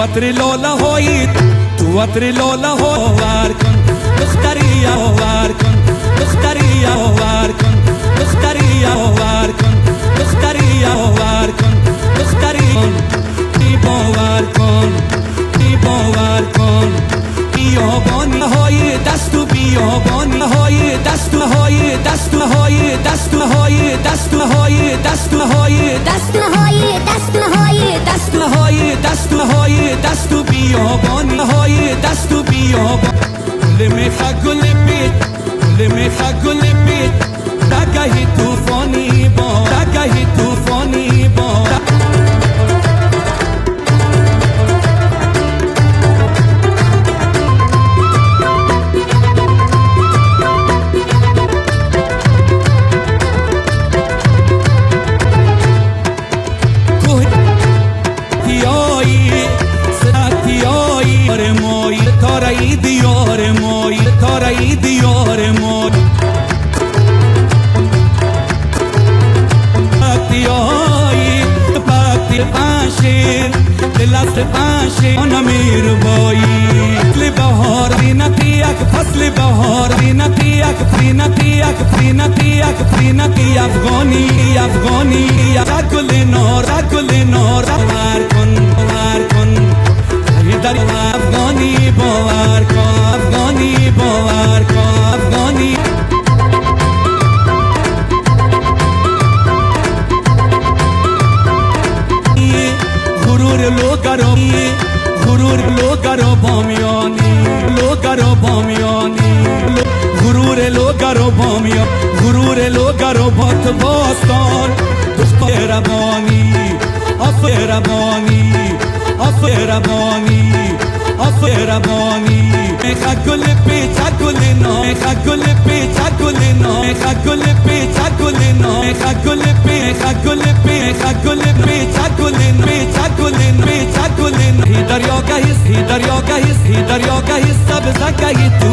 عطر لاله هایی تو عطر لاله ها آور کن دختری آور کن دختری آور کن دختری آور کن دختری آور کن دختری بی باور کن بی باور کن بیابانی های دستو بیابانی های دستو های دستو های دستو های دستو های دستو های دستو های دستو های دستو های دستو های دستو بیابانی های دستو بیابان گل میخا گل بیت گل میخا گل بیت دگهی توفانی با دگهی توفانی با دیار مای تارای دیار مای پاکتیایی پاکتی پاشیر دلست پاشیر آنمیر بایی فصل بهار پرینتیک فصل بهار پرینتیک پرینتیک پرینتیک پرینتی افغانی افغانی گل نار گل نار باور کن باور کن در افغانی باور کن افغانی باور کن افغانی غرور لوگرو بامیانی لوگرو بامیانی غرور لوگرو بامیان غرور لوگرو بات باستان افربانی افربانی افربانی افربانی میخا گل پیچا گل نو میخا گل پیچا گل نو میخا گل پیچا گل نو میخا گل پیچا گل پیچا گل پیچا گل پیچا گل پیچا گل هی دریا گهیس هی دریا گهیس هی دریا گهیس سب زکهی تو